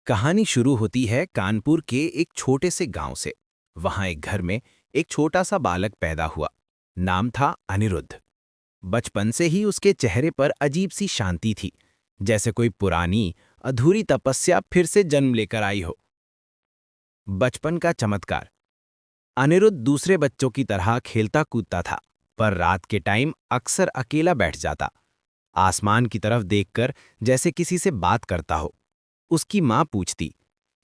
कहानी शुरू होती है कानपुर के एक छोटे से गांव से। वहां एक घर में एक छोटा सा बालक पैदा हुआ। नाम था अनिरुद्ध। बचपन से ही उसके चेहरे पर अजीब सी शांति थी, जैसे कोई पुरानी अधूरी तपस्या फिर से जन्म लेकर आई हो। बचपन का चमत्कार। अनिरुद्ध दूसरे बच्चों की तरह खेलता कूदता था, पर रात के टाइम अक्सर अकेला बैठ जाता, आसमान की तरफ देखकर जैसे किसी से बात करता हो। उसकी माँ पूछती,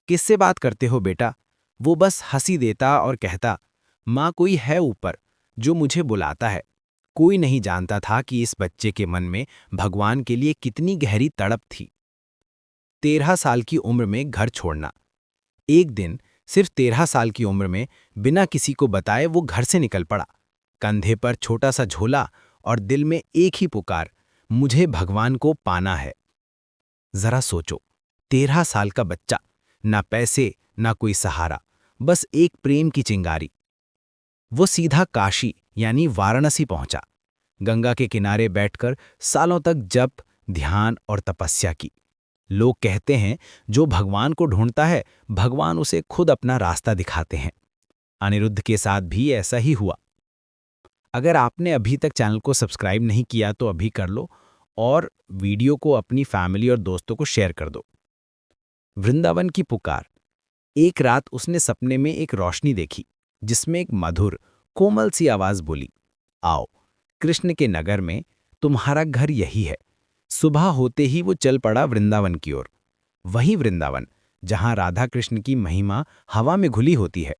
किससे बात करते हो बेटा? वो बस हंसी देता और कहता, माँ कोई है ऊपर जो मुझे बुलाता है। कोई नहीं जानता था कि इस बच्चे के मन में भगवान के लिए कितनी गहरी तड़प थी। 13 साल की उम्र में घर छोड़ना। एक दिन सिर्फ 13 साल की उम्र में बिना किसी को बताए वो घर से निकल पड़ा। कंधे पर छोटा सा झोला और दिल में एक ही पुकार, मुझे भगवान को पाना है। जरा सोचो, 13 साल का बच्चा, ना पैसे ना कोई सहारा, बस एक प्रेम की चिंगारी। वो सीधा काशी यानी वाराणसी पहुंचा। गंगा के किनारे बैठकर सालों तक जप, ध्यान और तपस्या की। लोग कहते हैं जो भगवान को ढूंढता है, भगवान उसे खुद अपना रास्ता दिखाते हैं। अनिरुद्ध के साथ भी ऐसा ही हुआ। अगर आपने अभी तक चैनल को सब्सक्राइब नहीं किया तो अभी कर लो और वीडियो को अपनी फैमिली और दोस्तों को शेयर कर दो। वृंदावन की पुकार। एक रात उसने सपने में एक रोशनी देखी, जिसमें एक मधुर कोमल सी आवाज बोली, आओ कृष्ण के नगर में, तुम्हारा घर यही है। सुबह होते ही वो चल पड़ा वृंदावन की ओर। वही वृंदावन जहां राधा कृष्ण की महिमा हवा में घुली होती है।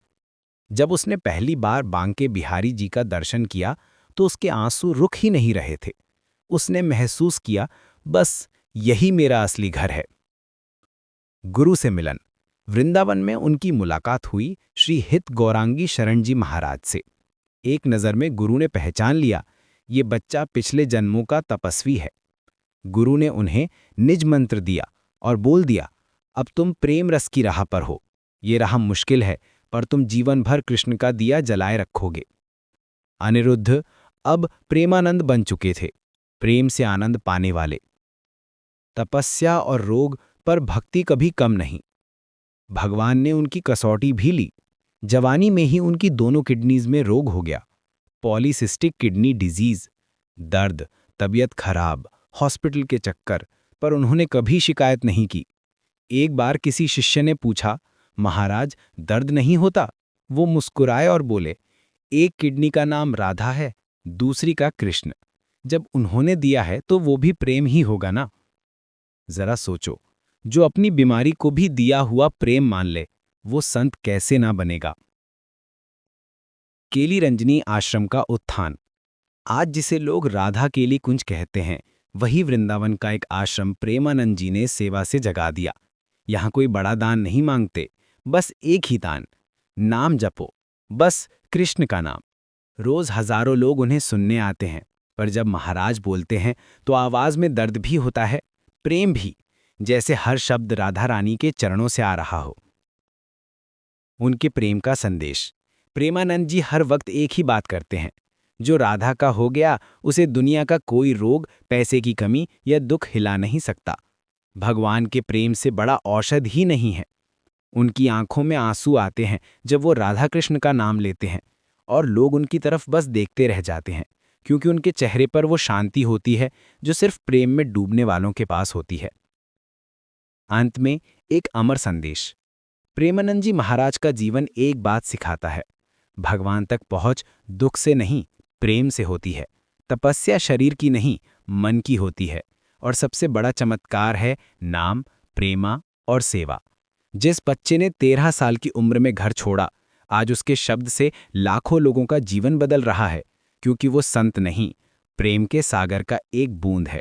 जब उसने पहली बार बांके बिहारी जी का दर्शन किया तो उसके आंसू रुक ही नहीं रहे थे। उसने महसूस किया, बस यही मेरा असली घर है। गुरु से मिलन। वृंदावन में उनकी मुलाकात हुई श्री हित गौरांगी शरण जी महाराज से। एक नज़र में गुरु ने पहचान लिया, ये बच्चा पिछले जन्मों का तपस्वी है। गुरु ने उन्हें निज मंत्र दिया और बोल दिया, अब तुम प्रेम रस की राह पर हो। ये राह मुश्किल है, पर तुम जीवन भर कृष्ण का दिया जलाए रखोगे। अनिरुद्ध अब प्रेमानंद बन चुके थे, प्रेम से आनंद पाने वाले। तपस्या और रोग पर भक्ति कभी कम नहीं। भगवान ने उनकी कसौटी भी ली। जवानी में ही उनकी दोनों किडनीज में रोग हो गया, पॉलीसिस्टिक किडनी डिजीज। दर्द, तबीयत खराब, हॉस्पिटल के चक्कर, पर उन्होंने कभी शिकायत नहीं की। एक बार किसी शिष्य ने पूछा, महाराज दर्द नहीं होता? वो मुस्कुराए और बोले, एक किडनी का नाम राधा है, दूसरी का कृष्ण। जब उन्होंने दिया है तो वो भी प्रेम ही होगा ना। जरा सोचो, जो अपनी बीमारी को भी दिया हुआ प्रेम मान ले, वो संत कैसे ना बनेगा। केली रंजनी आश्रम का उत्थान। आज जिसे लोग राधा केली कुंज कहते हैं, वही वृंदावन का एक आश्रम प्रेमानंद जी ने सेवा से जगा दिया। यहां कोई बड़ा दान नहीं मांगते, बस एक ही दान, नाम जपो, बस कृष्ण का नाम। रोज हजारों लोग उन्हें सुनने आते हैं, पर जब महाराज बोलते हैं तो आवाज में दर्द भी होता है, प्रेम भी, जैसे हर शब्द राधा रानी के चरणों से आ रहा हो। उनके प्रेम का संदेश। प्रेमानंद जी हर वक्त एक ही बात करते हैं, जो राधा का हो गया उसे दुनिया का कोई रोग, पैसे की कमी या दुख हिला नहीं सकता। भगवान के प्रेम से बड़ा औषध ही नहीं है। उनकी आंखों में आंसू आते हैं जब वो राधा कृष्ण का नाम लेते हैं, और लोग उनकी तरफ बस देखते रह जाते हैं, क्योंकि उनके चेहरे पर वो शांति होती है जो सिर्फ प्रेम में डूबने वालों के पास होती है। अंत में एक अमर संदेश। प्रेमानंद जी महाराज का जीवन एक बात सिखाता है, भगवान तक पहुंच दुख से नहीं, प्रेम से होती है। तपस्या शरीर की नहीं, मन की होती है। और सबसे बड़ा चमत्कार है नाम, प्रेमा और सेवा। जिस बच्चे ने 13 साल की उम्र में घर छोड़ा, आज उसके शब्द से लाखों लोगों का जीवन बदल रहा है, क्योंकि वो संत नहीं, प्रेम के सागर का एक बूंद है।